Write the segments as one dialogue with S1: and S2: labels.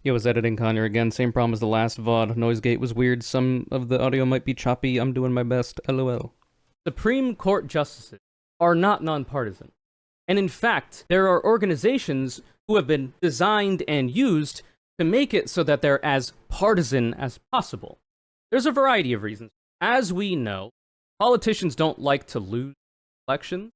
S1: Yo, was editing Conure again. Same problem as the last VOD. Noise gate was weird. Some of the audio might be choppy. I'm doing my best. LOL. Supreme Court justices are not nonpartisan. And in fact, there are organizations who have been designed and used to make it so that they're as partisan as possible. There's a variety of reasons. As we know, politicians don't like to lose elections,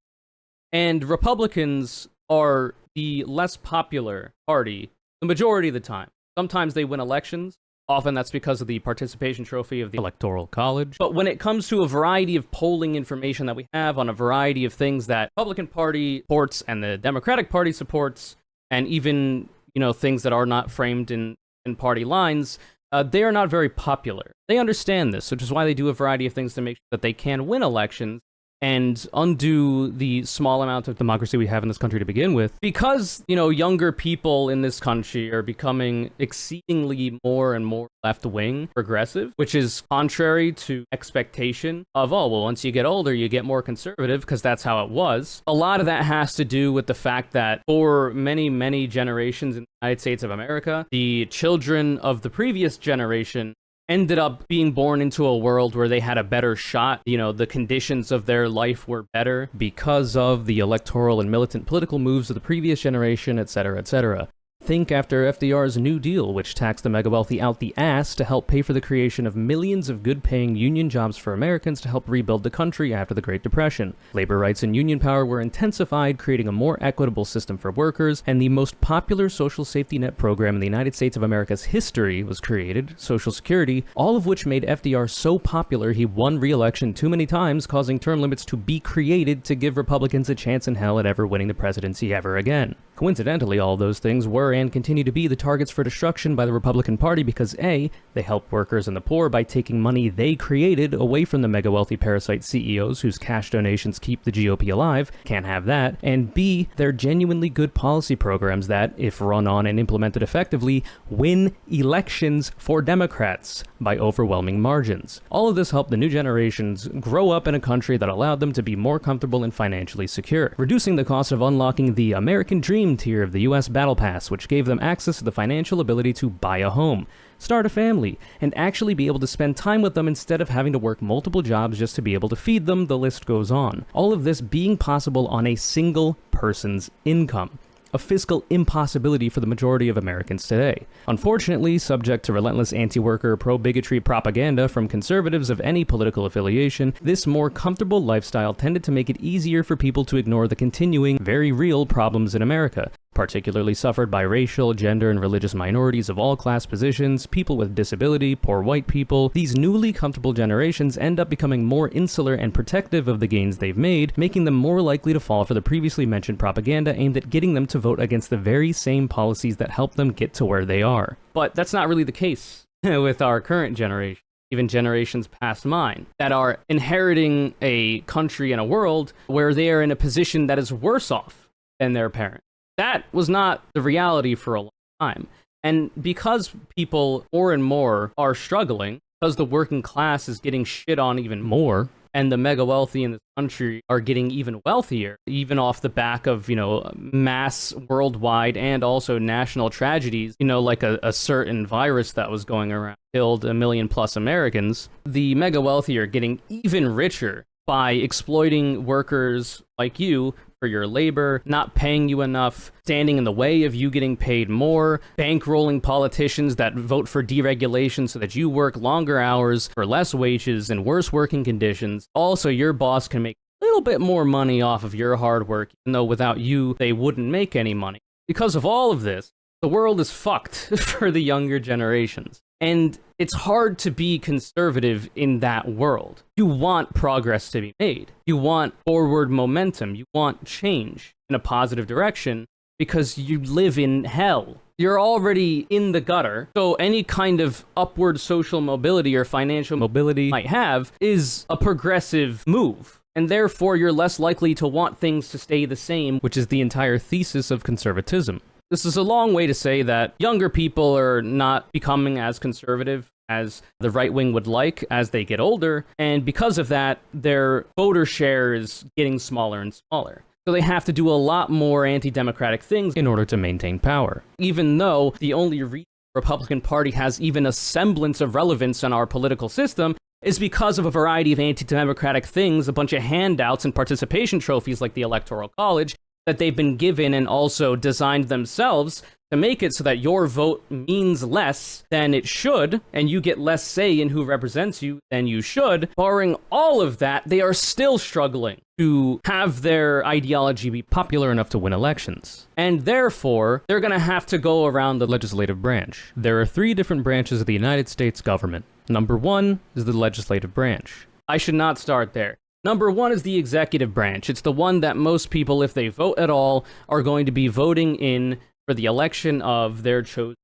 S1: and Republicans are the less popular party the majority of the time. Sometimes they win elections. Often that's because of the participation trophy of the Electoral College. But when it comes to a variety of polling information that we have on a variety of things that the Republican Party supports and the Democratic Party supports, and even, things that are not framed in party lines, they are not very popular. They understand this, which is why they do a variety of things to make sure that they can win elections and undo the small amount of democracy we have in this country to begin with. Because, younger people in this country are becoming exceedingly more and more left-wing progressive, which is contrary to expectation of, once you get older, you get more conservative, because that's how it was. A lot of that has to do with the fact that for many, many generations in the United States of America, the children of the previous generation ended up being born into a world where they had a better shot. The conditions of their life were better because of the electoral and militant political moves of the previous generation, etc., etc. Think after FDR's New Deal, which taxed the mega-wealthy out the ass to help pay for the creation of millions of good-paying union jobs for Americans to help rebuild the country after the Great Depression. Labor rights and union power were intensified, creating a more equitable system for workers, and the most popular social safety net program in the United States of America's history was created, Social Security, all of which made FDR so popular he won re-election too many times, causing term limits to be created to give Republicans a chance in hell at ever winning the presidency ever again. Coincidentally, all those things were and continue to be the targets for destruction by the Republican Party because A, they help workers and the poor by taking money they created away from the mega-wealthy parasite CEOs whose cash donations keep the GOP alive, can't have that, and B, they're genuinely good policy programs that, if run on and implemented effectively, win elections for Democrats by overwhelming margins. All of this helped the new generations grow up in a country that allowed them to be more comfortable and financially secure, reducing the cost of unlocking the American Dream tier of the US Battle Pass, which gave them access to the financial ability to buy a home, start a family, and actually be able to spend time with them instead of having to work multiple jobs just to be able to feed them. The list goes on. All of this being possible on a single person's income. A fiscal impossibility for the majority of Americans today. Unfortunately, subject to relentless anti-worker, pro-bigotry propaganda from conservatives of any political affiliation, this more comfortable lifestyle tended to make it easier for people to ignore the continuing, very real problems in America, particularly suffered by racial, gender, and religious minorities of all class positions, people with disability, poor white people. These newly comfortable generations end up becoming more insular and protective of the gains they've made, making them more likely to fall for the previously mentioned propaganda aimed at getting them to vote against the very same policies that help them get to where they are. But that's not really the case with our current generation, even generations past mine, that are inheriting a country and a world where they are in a position that is worse off than their parents. That was not the reality for a long time. And because people more and more are struggling, because the working class is getting shit on even more, and the mega wealthy in this country are getting even wealthier, even off the back of, mass worldwide and also national tragedies, like a certain virus that was going around, killed 1 million plus Americans, the mega wealthy are getting even richer by exploiting workers like you for your labor, not paying you enough, standing in the way of you getting paid more, bankrolling politicians that vote for deregulation so that you work longer hours for less wages and worse working conditions. Also, your boss can make a little bit more money off of your hard work, even though without you, they wouldn't make any money. Because of all of this, the world is fucked for the younger generations. And it's hard to be conservative in that world. You want progress to be made. You want forward momentum. You want change in a positive direction because you live in hell. You're already in the gutter, so any kind of upward social mobility or financial mobility you might have is a progressive move. And therefore, you're less likely to want things to stay the same, which is the entire thesis of conservatism. This is a long way to say that younger people are not becoming as conservative as the right wing would like as they get older, and because of that, their voter share is getting smaller and smaller. So they have to do a lot more anti-democratic things in order to maintain power. Even though the only reason Republican Party has even a semblance of relevance in our political system is because of a variety of anti-democratic things, a bunch of handouts and participation trophies like the Electoral College that they've been given and also designed themselves to make it so that your vote means less than it should, and you get less say in who represents you than you should. Barring all of that, they are still struggling to have their ideology be popular enough to win elections. And therefore, they're going to have to go around the legislative branch. There are 3 different branches of the United States government. Number 1 is the legislative branch. I should not start there. Number 1 is the executive branch. It's the one that most people, if they vote at all, are going to be voting in for the election of their chosen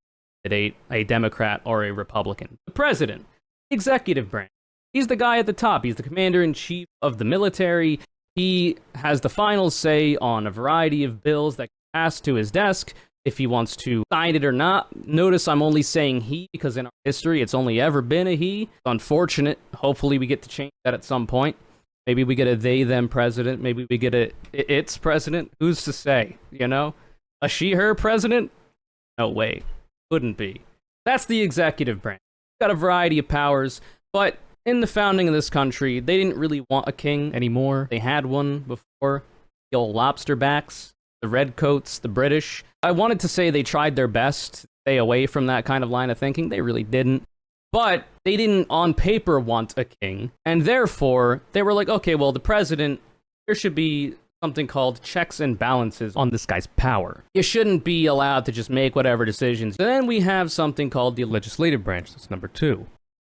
S1: candidate, a Democrat or a Republican. The president, the executive branch. He's the guy at the top. He's the commander-in-chief of the military. He has the final say on a variety of bills that get passed to his desk, if he wants to sign it or not. Notice I'm only saying he because in our history it's only ever been a he. It's unfortunate. Hopefully we get to change that at some point. Maybe we get a they-them president. Maybe we get a it's president. Who's to say, you know? A she-her president? No way. Couldn't be. That's the executive branch. Got a variety of powers, but in the founding of this country, they didn't really want a king anymore. They had one before. The old lobsterbacks, the redcoats, the British. I wanted to say they tried their best to stay away from that kind of line of thinking. They really didn't. But they didn't, on paper, want a king. And therefore, they were like, okay, well, the president, there should be something called checks and balances on this guy's power. You shouldn't be allowed to just make whatever decisions. And then we have something called the legislative branch. That's number 2.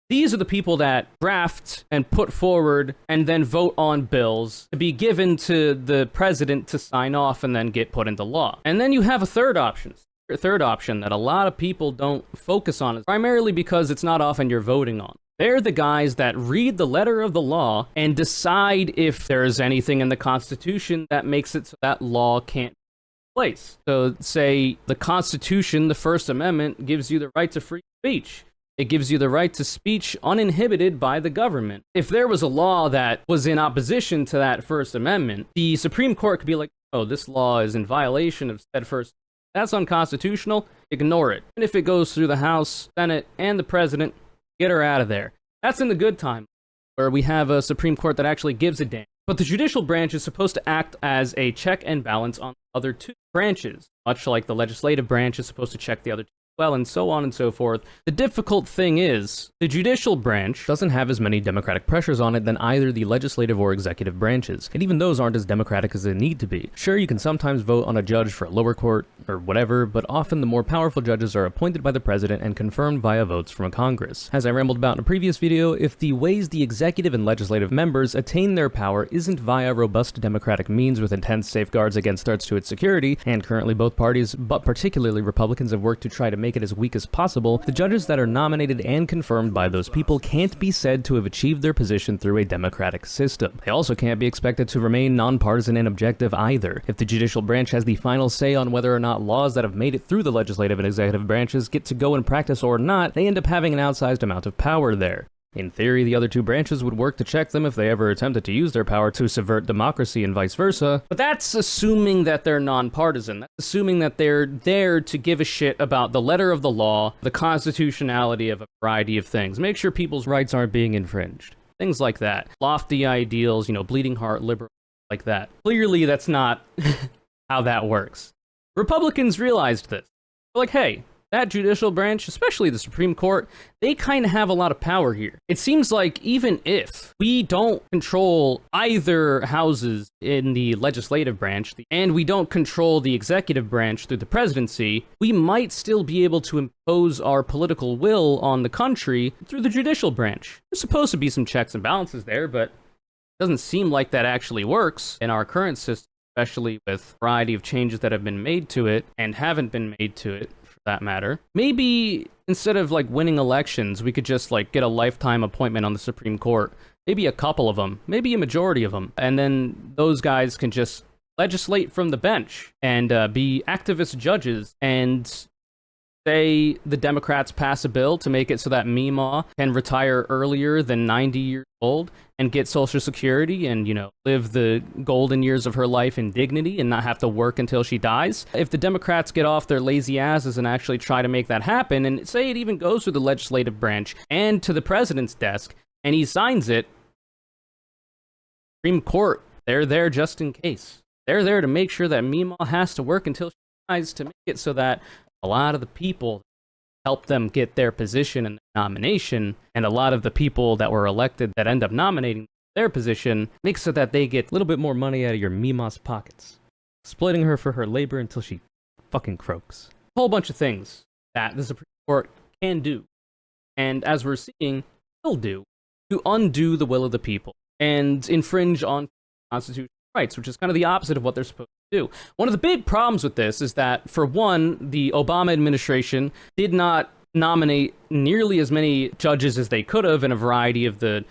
S1: These are the people that draft and put forward and then vote on bills to be given to the president to sign off and then get put into law. And then you have a third option. A third option that a lot of people don't focus on, is primarily because it's not often you're voting on. They're the guys that read the letter of the law and decide if there's anything in the Constitution that makes it so that law can't take place. So say the Constitution, the First Amendment, gives you the right to free speech. It gives you the right to speech uninhibited by the government. If there was a law that was in opposition to that First Amendment, the Supreme Court could be like, oh, this law is in violation of said First Amendment. That's unconstitutional. Ignore it. And if it goes through the House, Senate, and the President, get her out of there. That's in the good time, where we have a Supreme Court that actually gives a damn. But the judicial branch is supposed to act as a check and balance on the other 2 branches, much like the legislative branch is supposed to check the other 2 well, and so on and so forth. The difficult thing is, the judicial branch doesn't have as many democratic pressures on it than either the legislative or executive branches, and even those aren't as democratic as they need to be. Sure, you can sometimes vote on a judge for a lower court, or whatever, but often the more powerful judges are appointed by the president and confirmed via votes from a Congress. As I rambled about in a previous video, if the ways the executive and legislative members attain their power isn't via robust democratic means with intense safeguards against threats to its security, and currently both parties, but particularly Republicans, have worked to try to make it as weak as possible, the judges that are nominated and confirmed by those people can't be said to have achieved their position through a democratic system. They also can't be expected to remain nonpartisan and objective either. If the judicial branch has the final say on whether or not laws that have made it through the legislative and executive branches get to go in practice or not, they end up having an outsized amount of power there. In theory, the other 2 branches would work to check them if they ever attempted to use their power to subvert democracy and vice versa, but that's assuming that they're nonpartisan. That's assuming that they're there to give a shit about the letter of the law, the constitutionality of a variety of things, make sure people's rights aren't being infringed. Things like that. Lofty ideals, bleeding heart, liberal, like that. Clearly, that's not how that works. Republicans realized this. They're like, hey, that judicial branch, especially the Supreme Court, they kind of have a lot of power here. It seems like even if we don't control either houses in the legislative branch, and we don't control the executive branch through the presidency, we might still be able to impose our political will on the country through the judicial branch. There's supposed to be some checks and balances there, but it doesn't seem like that actually works in our current system, especially with a variety of changes that have been made to it and haven't been made to it, that matter. Maybe instead of winning elections, we could just get a lifetime appointment on the Supreme Court. Maybe a couple of them, maybe a majority of them. And then those guys can just legislate from the bench and be activist judges and say the Democrats pass a bill to make it so that Meemaw can retire earlier than 90 years old and get Social Security and, live the golden years of her life in dignity and not have to work until she dies. If the Democrats get off their lazy asses and actually try to make that happen, and say it even goes through the legislative branch and to the president's desk, and he signs it, Supreme Court, they're there just in case. They're there to make sure that Meemaw has to work until she dies to make it so that a lot of the people help them get their position and nomination, and a lot of the people that were elected that end up nominating their position makes so that they get a little bit more money out of your Meemaw's pockets, exploiting her for her labor until she fucking croaks. A whole bunch of things that the Supreme Court can do, and as we're seeing, will do, to undo the will of the people and infringe on constitutional rights, which is kind of the opposite of what they're supposed to do. One of the big problems with this is that, for one, the Obama administration did not nominate nearly as many judges as they could have in a variety of the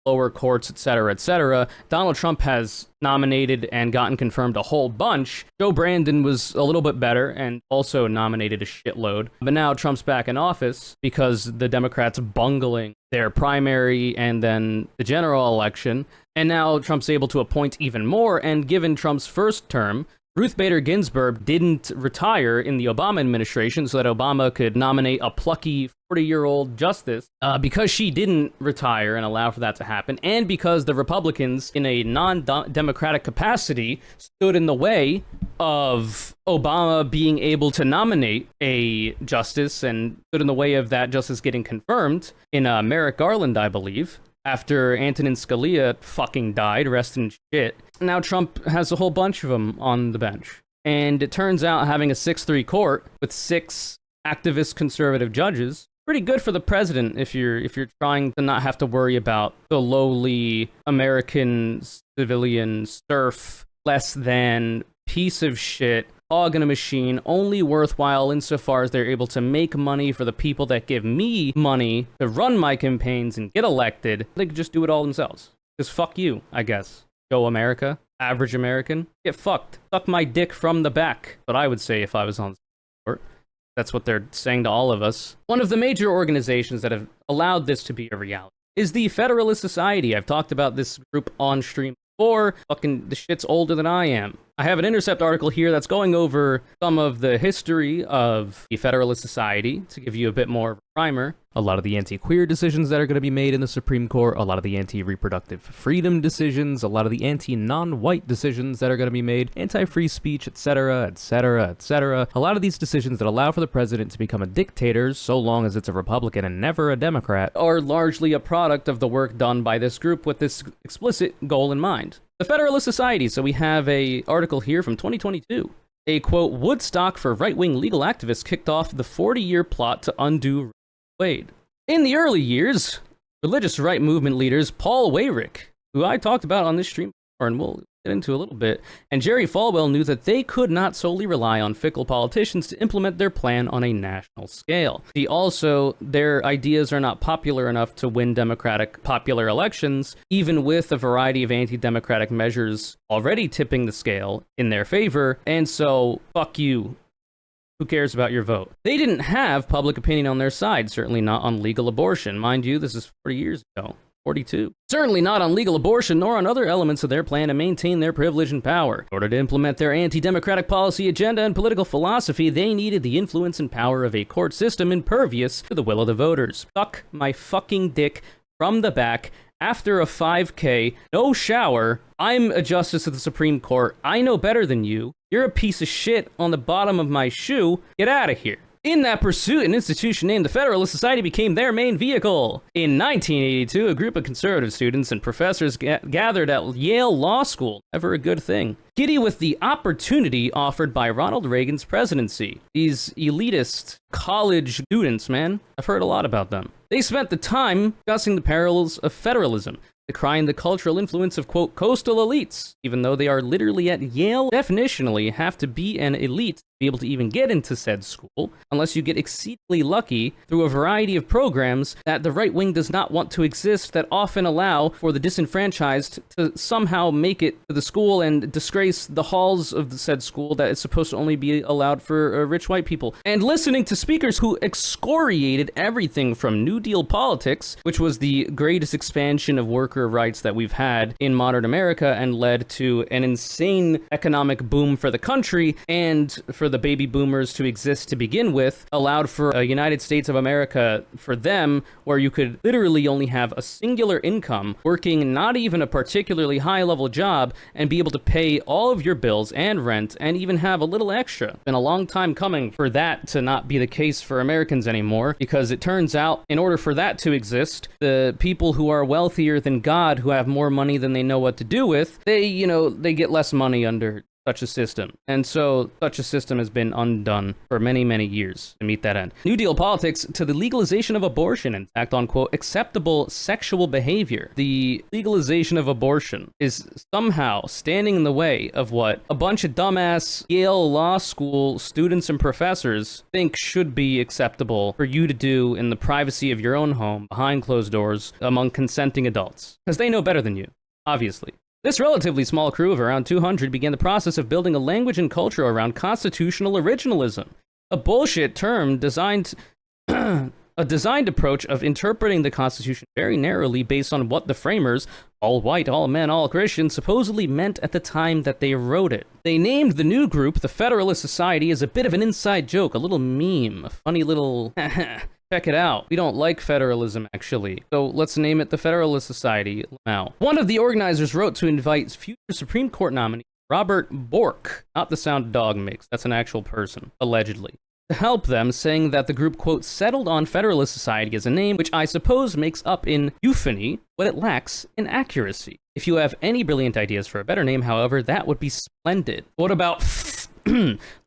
S1: lower courts, etc., etc. Donald Trump has nominated and gotten confirmed a whole bunch. Joe Brandon was a little bit better and also nominated a shitload. But now Trump's back in office because the Democrats bungling their primary and then the general election. And now Trump's able to appoint even more. And given Trump's first term, Ruth Bader Ginsburg didn't retire in the Obama administration so that Obama could nominate a plucky 40-year-old justice. Because she didn't retire and allow for that to happen, and because the Republicans, in a non-democratic capacity, stood in the way of Obama being able to nominate a justice and stood in the way of that justice getting confirmed in Merrick Garland, I believe, after Antonin Scalia fucking died, rest in shit. Now Trump has a whole bunch of them on the bench. And it turns out having a 6-3 court with 6 activist conservative judges, pretty good for the president if you're trying to not have to worry about the lowly American civilian serf, less than piece of shit, hog in a machine, only worthwhile insofar as they're able to make money for the people that give me money to run my campaigns and get elected. They could just do it all themselves. Because fuck you, I guess. Go America, average American, get fucked. Suck my dick from the back. But I would say if I was on the court. That's what they're saying to all of us. One of the major organizations that have allowed this to be a reality is the Federalist Society. I've talked about this group on stream before. Fucking, the shit's older than I am. I have an Intercept article here that's going over some of the history of the Federalist Society to give you a bit more of a primer. A lot of the anti-queer decisions that are going to be made in the Supreme Court, a lot of the anti-reproductive freedom decisions, a lot of the anti-non-white decisions that are going to be made, anti-free speech, etc., etc., etc. A lot of these decisions that allow for the president to become a dictator, so long as it's a Republican and never a Democrat, are largely a product of the work done by this group with this explicit goal in mind. The Federalist Society. So we have a article here from 2022. A, quote, Woodstock for right-wing legal activists kicked off the 40-year plot to undo Wade. In the early years, religious right movement leaders Paul Weyrich, who I talked about on this stream before and we'll get into a little bit, and Jerry Falwell knew that they could not solely rely on fickle politicians to implement their plan on a national scale. See, also, their ideas are not popular enough to win Democratic popular elections, even with a variety of anti-democratic measures already tipping the scale in their favor, and so, fuck you. Who cares about your vote? They didn't have public opinion on their side, certainly not on legal abortion. Mind you, this is 40 years ago. 42. Certainly not on legal abortion, nor on other elements of their plan to maintain their privilege and power. In order to implement their anti-democratic policy agenda and political philosophy, they needed the influence and power of a court system impervious to the will of the voters. Suck my fucking dick from the back. After a 5K, no shower, I'm a justice of the Supreme Court. I know better than you. You're a piece of shit on the bottom of my shoe. Get out of here. In that pursuit, an institution named the Federalist Society became their main vehicle. In 1982, a group of conservative students and professors gathered at Yale Law School. Never a good thing. Giddy with the opportunity offered by Ronald Reagan's presidency. These elitist college students, man, I've heard a lot about them. They spent the time discussing the perils of federalism, decrying the cultural influence of, quote, coastal elites, even though they are literally at Yale, definitionally have to be an elite to be able to even get into said school, unless you get exceedingly lucky through a variety of programs that the right wing does not want to exist, that often allow for the disenfranchised to somehow make it to the school and disgrace the halls of the said school that is supposed to only be allowed for rich white people. And listening to speakers who excoriated everything from New Deal politics, which was the greatest expansion of worker rights that we've had in modern America and led to an insane economic boom for the country and for the baby boomers to exist to begin with, allowed for a United States of America for them where you could literally only have a singular income, working not even a particularly high level job, and be able to pay all of your bills and rent and even have a little extra. It's been a long time coming for that to not be the case for Americans anymore, because it turns out in order for that to exist, the people who are wealthier than God, who have more money than they know what to do with, they get less money under such a system. And so such a system has been undone for many, many years to meet that end. New Deal politics to the legalization of abortion and act on, quote, acceptable sexual behavior. The legalization of abortion is somehow standing in the way of what a bunch of dumbass Yale Law School students and professors think should be acceptable for you to do in the privacy of your own home, behind closed doors, among consenting adults. Because they know better than you, obviously. This relatively small crew of around 200 began the process of building a language and culture around constitutional originalism, a bullshit term designed a designed approach of interpreting the Constitution very narrowly based on what the framers, all white, all men, all Christians, supposedly meant at the time that they wrote it. They named the new group the Federalist Society as a bit of an inside joke, a little meme, a funny little check it out. We don't like federalism, actually. So let's name it the Federalist Society now. One of the organizers wrote to invite future Supreme Court nominee Robert Bork, not the sound a dog makes, that's an actual person, allegedly, to help them, saying that the group, quote, settled on Federalist Society as a name, which I suppose makes up in euphony what it lacks in accuracy. If you have any brilliant ideas for a better name, however, that would be splendid. What about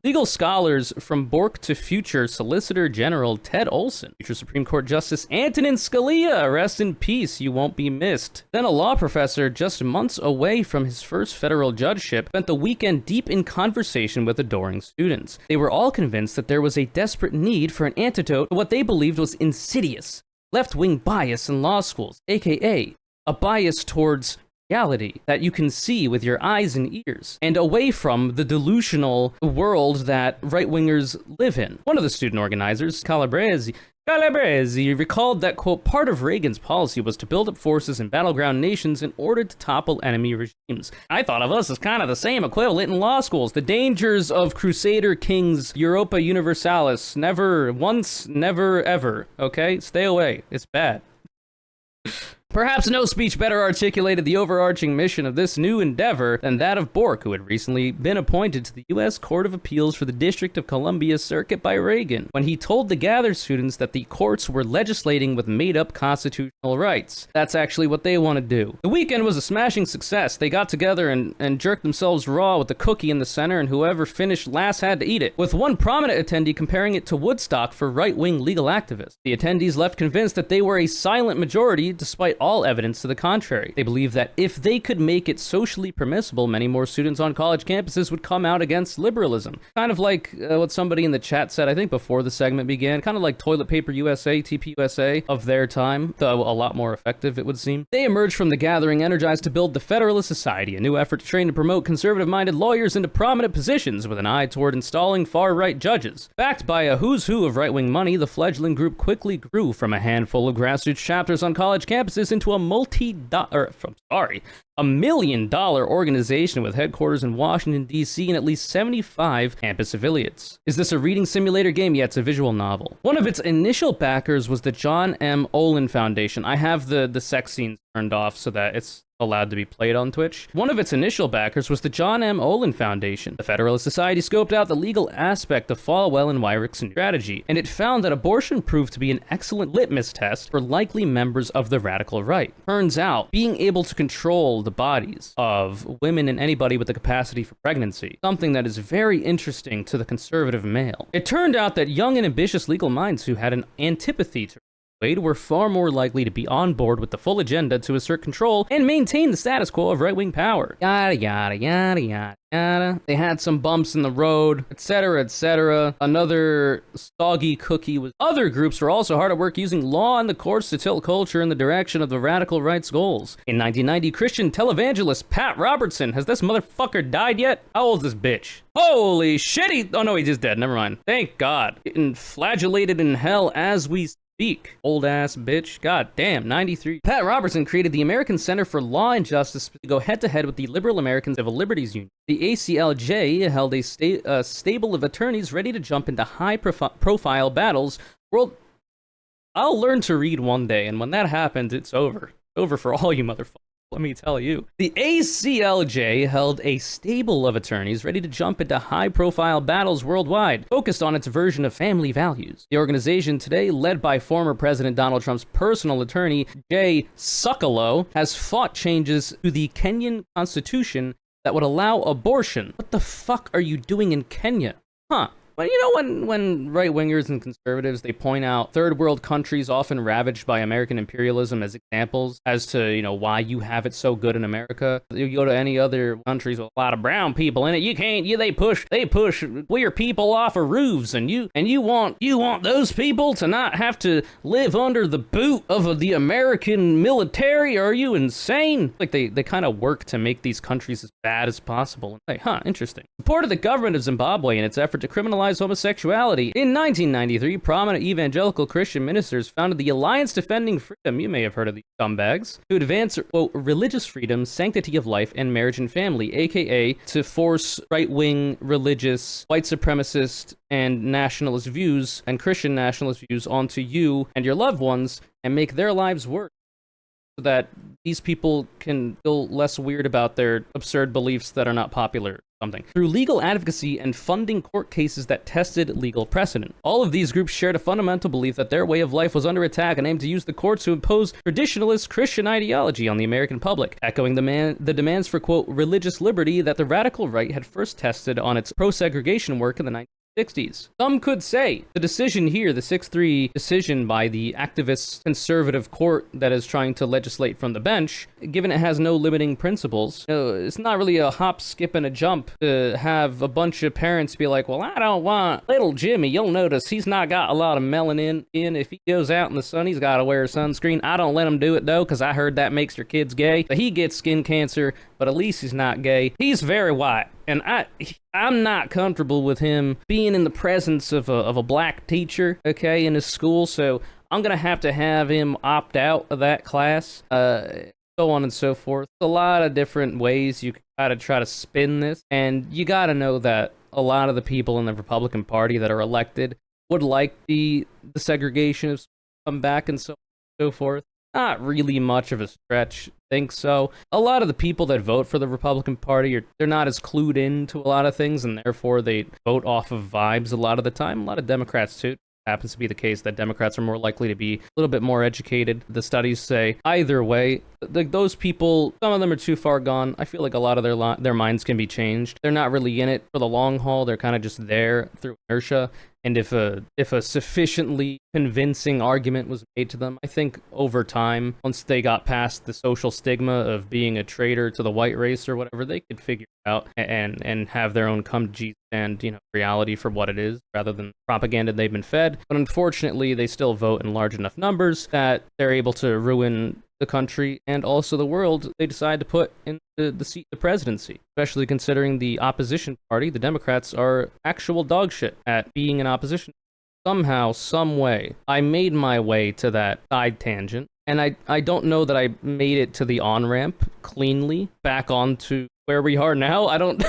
S1: legal scholars from Bork to future Solicitor General Ted Olson, future Supreme Court Justice Antonin Scalia, rest in peace, you won't be missed. Then a law professor just months away from his first federal judgeship spent the weekend deep in conversation with adoring students. They were all convinced that there was a desperate need for an antidote to what they believed was insidious left-wing bias in law schools, aka a bias towards reality that you can see with your eyes and ears, and away from the delusional world that right-wingers live in. One of the student organizers, Calabresi, recalled that, quote, part of Reagan's policy was to build up forces in battleground nations in order to topple enemy regimes. I thought of us as kind of the same equivalent in law schools. The dangers of Crusader Kings Europa Universalis. Never once, never ever. Okay? Stay away. It's bad. Perhaps no speech better articulated the overarching mission of this new endeavor than that of Bork, who had recently been appointed to the U.S. Court of Appeals for the District of Columbia Circuit by Reagan, when he told the gathered students that the courts were legislating with made-up constitutional rights. That's actually what they want to do. The weekend was a smashing success. They got together and jerked themselves raw with the cookie in the center, and whoever finished last had to eat it, with one prominent attendee comparing it to Woodstock for right-wing legal activists. The attendees left convinced that they were a silent majority, despite all evidence to the contrary. They believe that if they could make it socially permissible, many more students on college campuses would come out against liberalism. Kind of like what somebody in the chat said, I think before the segment began, kind of like Toilet Paper USA, TPUSA of their time, though a lot more effective, it would seem. They emerged from the gathering energized to build the Federalist Society, a new effort to train and promote conservative-minded lawyers into prominent positions with an eye toward installing far-right judges. Backed by a who's who of right-wing money, the fledgling group quickly grew from a handful of grassroots chapters on college campuses into a $1 million organization with headquarters in Washington, D.C. and at least 75 campus affiliates. Is this a reading simulator game? Yeah, it's a visual novel. One of its initial backers was the John M. Olin Foundation. I have the sex scenes turned off so that it's allowed to be played on Twitch. One of its initial backers was the John M. Olin Foundation. The Federalist Society scoped out the legal aspect of Falwell and Wyrick's strategy, and it found that abortion proved to be an excellent litmus test for likely members of the radical right. Turns out, being able to control the bodies of women and anybody with the capacity for pregnancy, something that is very interesting to the conservative male. It turned out that young and ambitious legal minds who had an antipathy to Wade were far more likely to be on board with the full agenda to assert control and maintain the status quo of right-wing power. Yada, yada, yada, yada, yada. They had some bumps in the road, etc., etc. Another soggy cookie was other groups were also hard at work using law and the courts to tilt culture in the direction of the radical right's goals. In 1990, Christian televangelist Pat Robertson, has this motherfucker died yet? How old is this bitch? Holy shit, oh no, he just dead, never mind. Thank God. Getting flagellated in hell as we speak. Old ass bitch. God damn, 93. Pat Robertson created the American Center for Law and Justice to go head to head with the Liberal American Civil Liberties Union. The ACLJ held a stable of attorneys ready to jump into high-profile battles. I'll learn to read one day, and when that happens, it's over. Over for all you motherfuckers. Let me tell you. The ACLJ held a stable of attorneys ready to jump into high-profile battles worldwide, focused on its version of family values. The organization today, led by former President Donald Trump's personal attorney, Jay Sekulow, has fought changes to the Kenyan constitution that would allow abortion. What the fuck are you doing in Kenya? Huh. Well, you know, when right-wingers and conservatives, they point out third world countries often ravaged by American imperialism as examples as to, you know, why you have it so good in America. You go to any other countries with a lot of brown people in it, they push queer people off of roofs, and you want those people to not have to live under the boot of the American military? Are you insane? Like they kind of work to make these countries as bad as possible. Hey, huh, interesting. Supported the government of Zimbabwe in its effort to criminalize homosexuality. In 1993, prominent evangelical Christian ministers founded the Alliance Defending Freedom, you may have heard of these scumbags, to advance, quote, religious freedom, sanctity of life, and marriage and family, aka to force right-wing, religious, white supremacist, and nationalist views, and Christian nationalist views onto you and your loved ones, and make their lives worse, so that these people can feel less weird about their absurd beliefs that are not popular. Through legal advocacy and funding court cases that tested legal precedent. All of these groups shared a fundamental belief that their way of life was under attack and aimed to use the courts to impose traditionalist Christian ideology on the American public, echoing the demands for, quote, religious liberty that the radical right had first tested on its pro-segregation work in the 1960s. Some could say the decision here, the 6-3 decision by the activist conservative court that is trying to legislate from the bench, given it has no limiting principles, it's not really a hop, skip, and a jump to have a bunch of parents be like, well, I don't want little Jimmy. You'll notice he's not got a lot of melanin in. If he goes out in the sun, he's got to wear sunscreen. I don't let him do it, though, because I heard that makes your kids gay. So he gets skin cancer, but at least he's not gay. He's very white. And I'm not comfortable with him being in the presence of a black teacher, okay, in his school, so I'm gonna have him opt out of that class, so on and so forth. A lot of different ways you can try to spin this, and you gotta know that a lot of the people in the Republican Party that are elected would like the segregation of come back and so on and so forth. Not really much of a stretch, think so. A lot of the people that vote for the Republican Party, they're not as clued into a lot of things, and therefore they vote off of vibes a lot of the time. A lot of Democrats, too. It happens to be the case that Democrats are more likely to be a little bit more educated. The studies say either way, those people, some of them are too far gone. I feel like a lot of their minds can be changed. They're not really in it for the long haul. They're kind of just there through inertia. And if a sufficiently convincing argument was made to them, I think over time, once they got past the social stigma of being a traitor to the white race or whatever, they could figure it out and have their own come to Jesus and, you know, reality for what it is, rather than propaganda they've been fed. But unfortunately, they still vote in large enough numbers that they're able to ruin the country and also the world they decide to put in the seat of the presidency, especially considering the opposition party, the Democrats, are actual dog shit at being an opposition. Somehow, some way, I made my way to that side tangent, and I don't know that I made it to the on-ramp cleanly back onto where we are now. I don't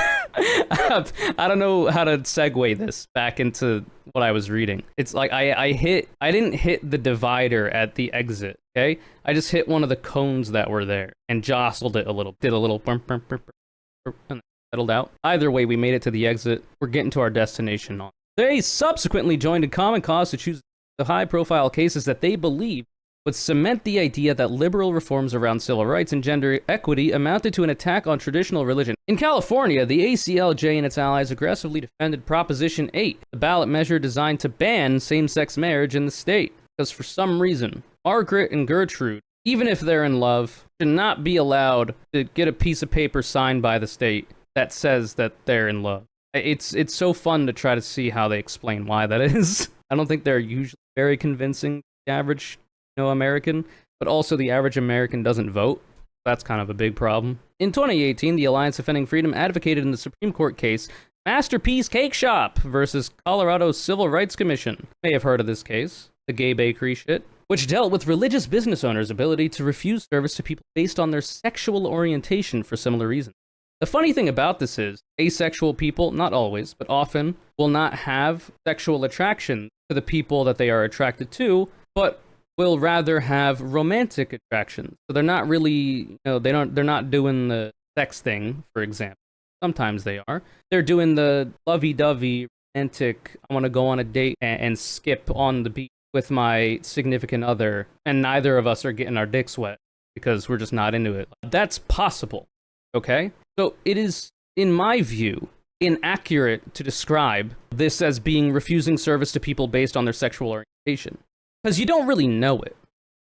S1: I don't know how to segue this back into what I was reading. It's like I didn't hit the divider at the exit, okay? I just hit one of the cones that were there and jostled it a little, did a little bump, and settled out. Either way, we made it to the exit. We're getting to our destination now. They subsequently joined a common cause to choose the high-profile cases that they believe would cement the idea that liberal reforms around civil rights and gender equity amounted to an attack on traditional religion. In California, the ACLJ and its allies aggressively defended Proposition 8, the ballot measure designed to ban same-sex marriage in the state. because for some reason, Margaret and Gertrude, even if they're in love, should not be allowed to get a piece of paper signed by the state that says that they're in love. It's so fun to try to see how they explain why that is. I don't think they're usually very convincing to the average, American, but also the average American doesn't vote. That's kind of a big problem. In 2018, the Alliance Defending Freedom advocated in the Supreme Court case Masterpiece Cake Shop versus Colorado Civil Rights Commission. May have heard of this case, the gay bakery shit, which dealt with religious business owners' ability to refuse service to people based on their sexual orientation for similar reasons. The funny thing about this is, asexual people, not always, but often, will not have sexual attraction to the people that they are attracted to, but will rather have romantic attraction. So they're not really, they're not doing the sex thing, for example. Sometimes they are. They're doing the lovey-dovey, romantic, I want to go on a date and skip on the beach with my significant other, and neither of us are getting our dicks wet because we're just not into it. That's possible, okay? So it is, in my view, inaccurate to describe this as being refusing service to people based on their sexual orientation. Because you don't really know it,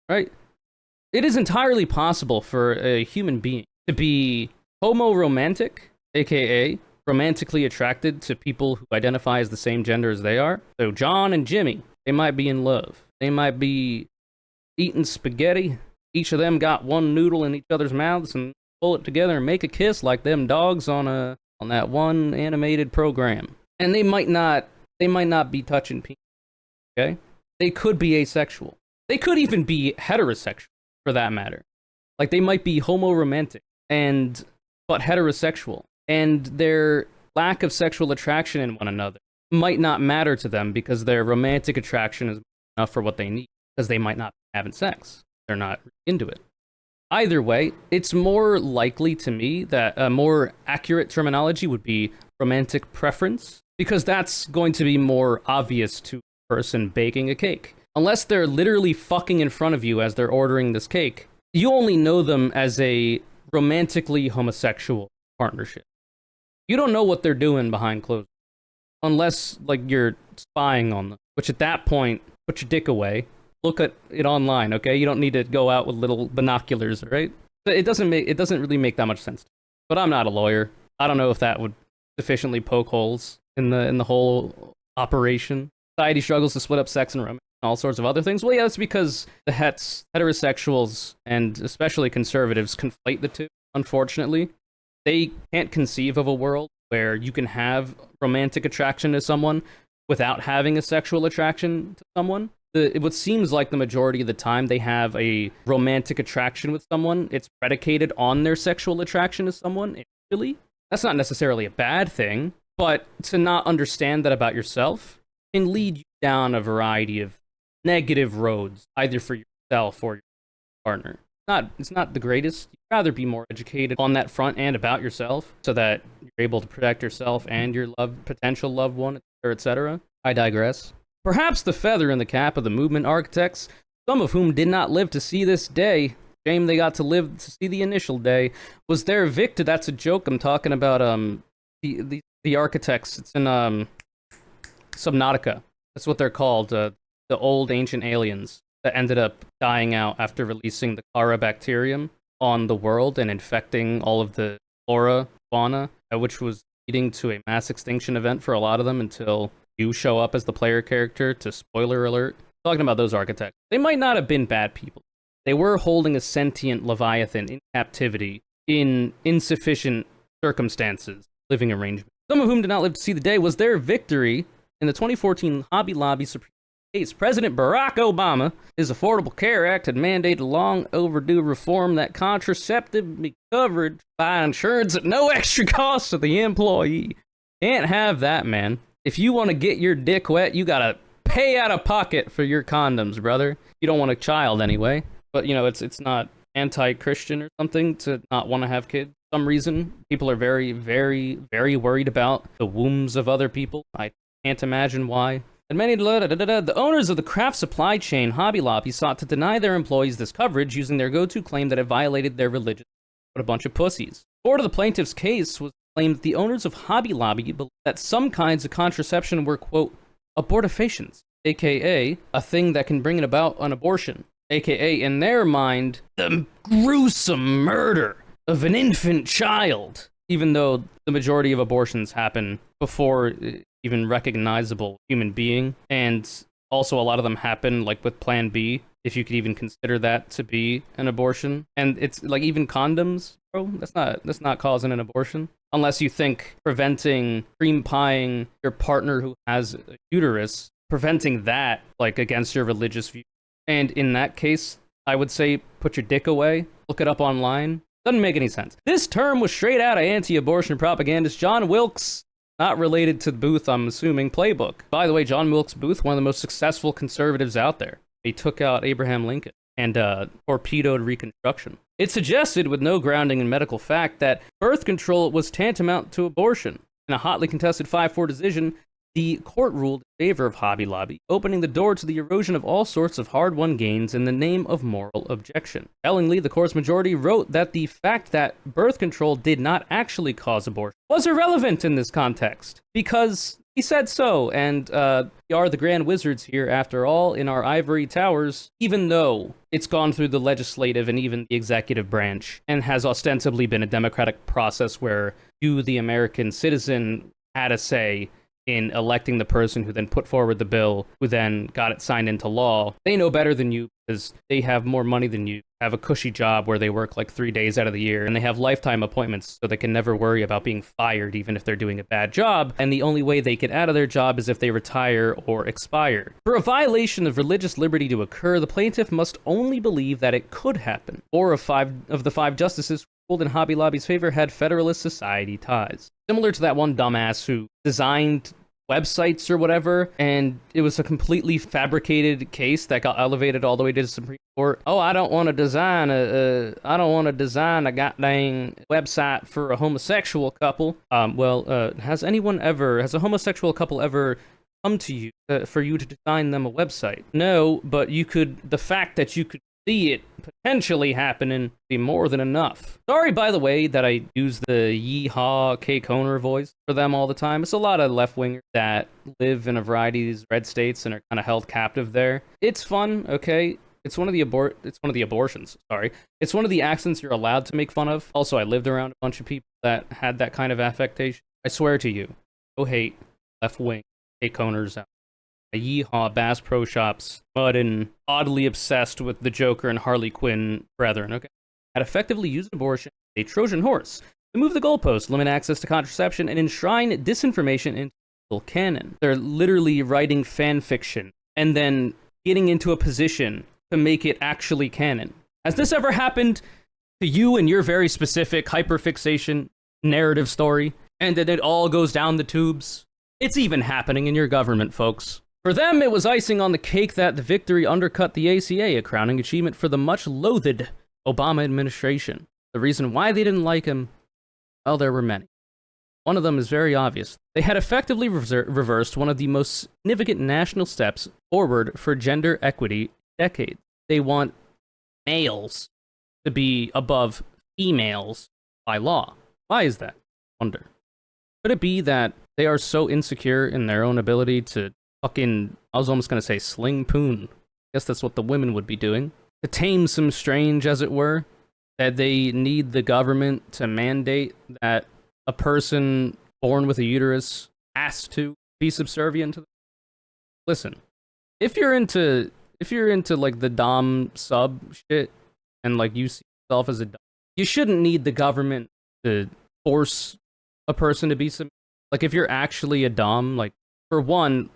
S1: right? It is entirely possible for a human being to be homoromantic, aka romantically attracted to people who identify as the same gender as they are. So John and Jimmy, they might be in love. They might be eating spaghetti. Each of them got one noodle in each other's mouths and pull it together and make a kiss like them dogs on that one animated program. And they might not be touching people, okay? They could be asexual. They could even be heterosexual, for that matter. Like, they might be homoromantic, but heterosexual. And their lack of sexual attraction in one another might not matter to them because their romantic attraction is enough for what they need, because they might not be having sex. They're not into it. Either way, it's more likely to me that a more accurate terminology would be romantic preference, because that's going to be more obvious to a person baking a cake. Unless they're literally fucking in front of you as they're ordering this cake, you only know them as a romantically homosexual partnership. You don't know what they're doing behind closed doors, unless, like, you're spying on them, which at that point, put your dick away. Look at it online, okay? You don't need to go out with little binoculars, right? It doesn't really make that much sense. But I'm not a lawyer. I don't know if that would sufficiently poke holes in the whole operation. Society struggles to split up sex and romance and all sorts of other things. Well, yeah, that's because the heterosexuals, and especially conservatives, conflate the two, unfortunately. They can't conceive of a world where you can have romantic attraction to someone without having a sexual attraction to someone. What seems like the majority of the time they have a romantic attraction with someone, it's predicated on their sexual attraction to someone. Really, that's not necessarily a bad thing, but to not understand that about yourself can lead you down a variety of negative roads, either for yourself or your partner. It's not the greatest. You'd rather be more educated on that front and about yourself so that you're able to protect yourself and your potential loved one, etc. I digress. Perhaps the feather in the cap of the movement architects, some of whom did not live to see this day, shame they got to live to see the initial day, was their victor. That's a joke. I'm talking about the architects. It's in Subnautica. That's what they're called, the old ancient aliens that ended up dying out after releasing the Kara bacterium on the world and infecting all of the flora, fauna, which was leading to a mass extinction event for a lot of them until you show up as the player character to, spoiler alert. Talking about those architects. They might not have been bad people. They were holding a sentient leviathan in captivity in insufficient circumstances, living arrangements. Some of whom did not live to see the day was their victory in the 2014 Hobby Lobby Supreme case. President Barack Obama, his Affordable Care Act had mandated a long overdue reform that contraceptive be covered by insurance at no extra cost to the employee. Can't have that, man. If you want to get your dick wet, you gotta pay out of pocket for your condoms, brother. You don't want a child anyway. But, it's not anti-Christian or something to not want to have kids. For some reason, people are very, very, very worried about the wombs of other people. I can't imagine why. And the owners of the craft supply chain Hobby Lobby sought to deny their employees this coverage using their go-to claim that it violated their religion. What a bunch of pussies. Part of the plaintiff's case was claimed that the owners of Hobby Lobby believed that some kinds of contraception were, quote, abortifacients, aka a thing that can bring about an abortion, aka, in their mind, the gruesome murder of an infant child, even though the majority of abortions happen before even recognizable human being, and also a lot of them happen like with Plan B, if you could even consider that to be an abortion. And it's like even condoms, bro, that's not causing an abortion. Unless you think preventing cream pieing your partner who has a uterus, preventing that like against your religious view. And in that case, I would say put your dick away, look it up online. Doesn't make any sense. This term was straight out of anti-abortion propagandist John Wilkes, not related to Booth, I'm assuming, playbook. By the way, John Wilkes Booth, one of the most successful conservatives out there. He took out Abraham Lincoln and torpedoed Reconstruction. It suggested, with no grounding in medical fact, that birth control was tantamount to abortion. In a hotly contested 5-4 decision, the court ruled in favor of Hobby Lobby, opening the door to the erosion of all sorts of hard-won gains in the name of moral objection. Tellingly, the court's majority wrote that the fact that birth control did not actually cause abortion was irrelevant in this context, because he said so, and we are the grand wizards here, after all, in our ivory towers, even though it's gone through the legislative and even the executive branch, and has ostensibly been a democratic process where you, the American citizen, had a say in electing the person who then put forward the bill, who then got it signed into law. They know better than you because they have more money than you, have a cushy job where they work like 3 days out of the year, and they have lifetime appointments so they can never worry about being fired even if they're doing a bad job, and the only way they get out of their job is if they retire or expire. For a violation of religious liberty to occur, the plaintiff must only believe that it could happen. 4 of the 5 justices ruled in Hobby Lobby's favor had Federalist Society ties. Similar to that one dumbass who designed websites or whatever, and it was a completely fabricated case that got elevated all the way to the Supreme Court. Oh, I don't want to design a goddamn website for a homosexual couple. Has a homosexual couple ever come to you for you to design them a website? No, but the fact that you could see it potentially happening be more than enough. Sorry, by the way, that I use the yeehaw K. Conure voice for them all the time. It's a lot of left-wingers that live in a variety of these red states and are kind of held captive there. It's fun, okay? It's one of the abortions, sorry. It's one of the accents you're allowed to make fun of. Also, I lived around a bunch of people that had that kind of affectation. I swear to you, go hate left-wing K. Conures out. A yeehaw Bass Pro Shops, muddin', oddly obsessed with the Joker and Harley Quinn brethren, okay? Had effectively used abortion as a Trojan horse to move the goalposts, limit access to contraception, and enshrine disinformation into legal canon. They're literally writing fan fiction and then getting into a position to make it actually canon. Has this ever happened to you in your very specific hyperfixation narrative story? And then it all goes down the tubes? It's even happening in your government, folks. For them, it was icing on the cake that the victory undercut the ACA, a crowning achievement for the much-loathed Obama administration. The reason why they didn't like him, well, there were many. One of them is very obvious. They had effectively reversed one of the most significant national steps forward for gender equity in decades. They want males to be above females by law. Why is that? I wonder. Could it be that they are so insecure in their own ability to fucking, I was almost gonna say sling poon. I guess that's what the women would be doing. To tame some strange, as it were, that they need the government to mandate that a person born with a uterus has to be subservient to them. Listen, if you're into like the dom sub shit and like you see yourself as a dom, you shouldn't need the government to force a person to be like, if you're actually a dom, like, for one,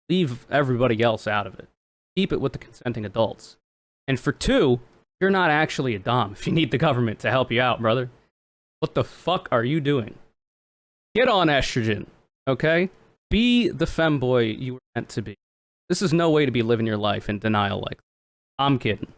S1: leave everybody else out of it. Keep it with the consenting adults. And for two, you're not actually a dom if you need the government to help you out, brother. What the fuck are you doing? Get on estrogen, okay? Be the femboy you were meant to be. This is no way to be living your life in denial like that. I'm kidding.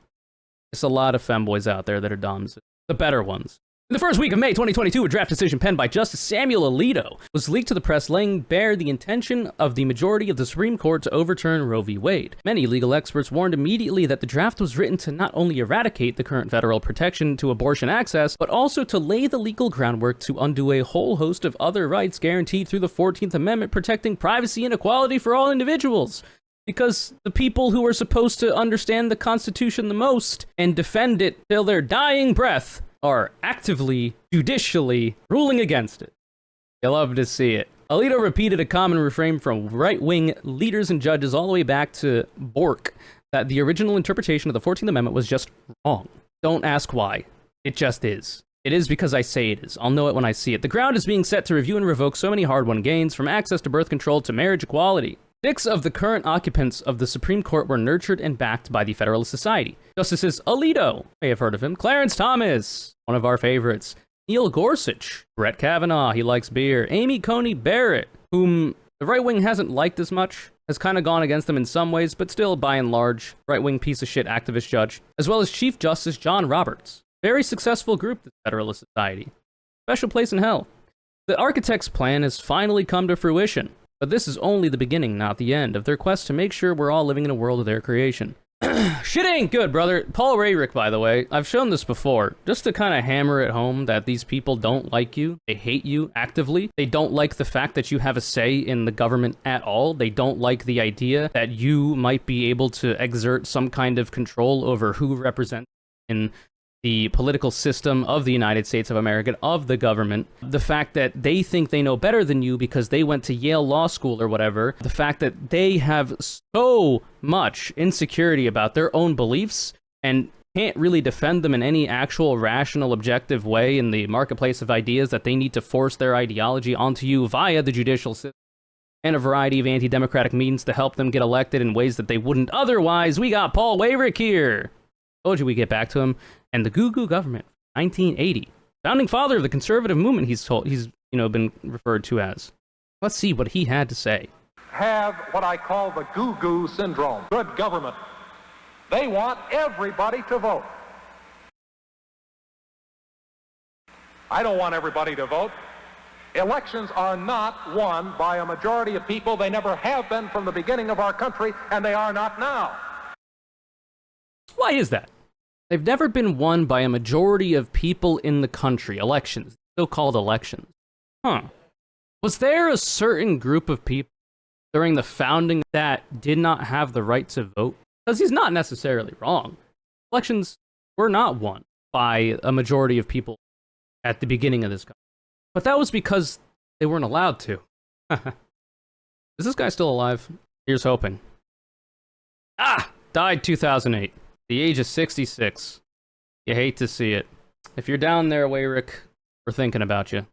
S1: There's a lot of femboys out there that are doms. The better ones. In the first week of May 2022, a draft decision penned by Justice Samuel Alito was leaked to the press, laying bare the intention of the majority of the Supreme Court to overturn Roe v. Wade. Many legal experts warned immediately that the draft was written to not only eradicate the current federal protection to abortion access, but also to lay the legal groundwork to undo a whole host of other rights guaranteed through the 14th Amendment, protecting privacy and equality for all individuals. Because the people who are supposed to understand the Constitution the most and defend it till their dying breath are actively, judicially ruling against it. You love to see it. Alito repeated a common refrain from right-wing leaders and judges all the way back to Bork, that the original interpretation of the 14th Amendment was just wrong. Don't ask why. It just is. It is because I say it is. I'll know it when I see it. The ground is being set to review and revoke so many hard-won gains, from access to birth control to marriage equality. 6 of the current occupants of the Supreme Court were nurtured and backed by the Federalist Society. Justices Alito, may have heard of him, Clarence Thomas, one of our favorites, Neil Gorsuch, Brett Kavanaugh, he likes beer, Amy Coney Barrett, whom the right wing hasn't liked as much, has kind of gone against them in some ways, but still, by and large, right-wing piece of shit activist judge, as well as Chief Justice John Roberts. Very successful group, the Federalist Society. Special place in hell. The architect's plan has finally come to fruition, but this is only the beginning, not the end, of their quest to make sure we're all living in a world of their creation. Shit ain't good, brother. Paul Rayrick, by the way, I've shown this before, just to kind of hammer it home that these people don't like you. They hate you actively. They don't like the fact that you have a say in the government at all. They don't like the idea that you might be able to exert some kind of control over who represents in the political system of the United States of America, of the government. The fact that they think they know better than you because they went to Yale Law School or whatever. The fact that they have so much insecurity about their own beliefs and can't really defend them in any actual rational, objective way in the marketplace of ideas, that they need to force their ideology onto you via the judicial system and a variety of anti-democratic means to help them get elected in ways that they wouldn't otherwise. We got Paul Rayrick here. Told you we get back to him. And the Goo Goo government, 1980. Founding father of the conservative movement, he's been referred to as. Let's see what he had to say.
S2: Have what I call the Goo Goo syndrome. Good government. They want everybody to vote. I don't want everybody to vote. Elections are not won by a majority of people. They never have been from the beginning of our country, and they are not now.
S1: Why is that? They've never been won by a majority of people in the country. Elections. So-called elections. Huh. Was there a certain group of people during the founding that did not have the right to vote? Because he's not necessarily wrong. Elections were not won by a majority of people at the beginning of this country. But that was because they weren't allowed to. Is this guy still alive? Here's hoping. Died 2008. The age of 66. You hate to see it. If you're down there, Wayrick, we're thinking about you.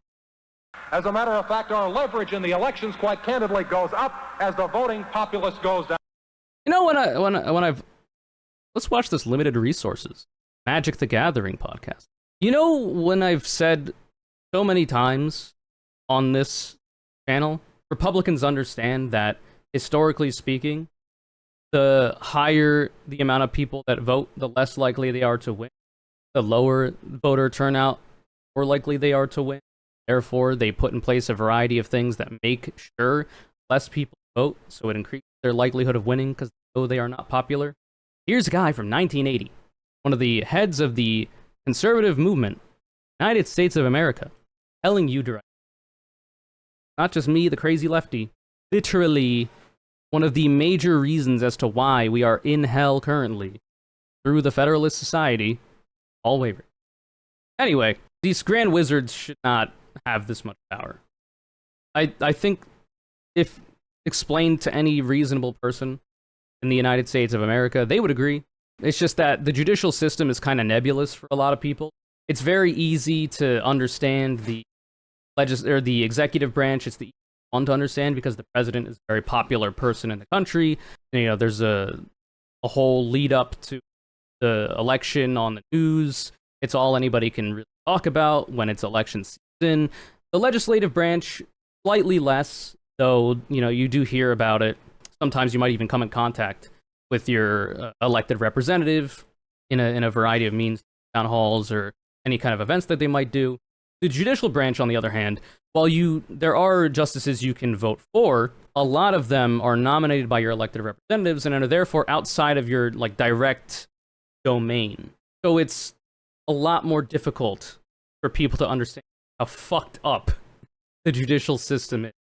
S2: As a matter of fact, our leverage in the elections, quite candidly, goes up as the voting populace goes down.
S1: You know, let's watch this Limited Resources Magic the Gathering podcast. You know, when I've said so many times on this channel, Republicans understand that, historically speaking, the higher the amount of people that vote, the less likely they are to win. The lower voter turnout, more likely they are to win. Therefore, they put in place a variety of things that make sure less people vote, so it increases their likelihood of winning because they are not popular. Here's a guy from 1980, one of the heads of the conservative movement, United States of America, telling you directly. Not just me, the crazy lefty. Literally, one of the major reasons as to why we are in hell currently through the Federalist Society, all waiver. Anyway, these grand wizards should not have this much power. I think if explained to any reasonable person in the United States of America, they would agree. It's just that the judicial system is kind of nebulous for a lot of people. It's very easy to understand the executive branch. It's the one to understand because the president is a very popular person in the country. You know, there's a whole lead up to the election on the news. It's all anybody can really talk about when it's election season. The legislative branch, slightly less, though, you know, you do hear about it. Sometimes you might even come in contact with your elected representative in a variety of means, town halls or any kind of events that they might do. The judicial branch, on the other hand, while there are justices you can vote for, a lot of them are nominated by your elected representatives and are therefore outside of your direct domain. So it's a lot more difficult for people to understand how fucked up the judicial system is.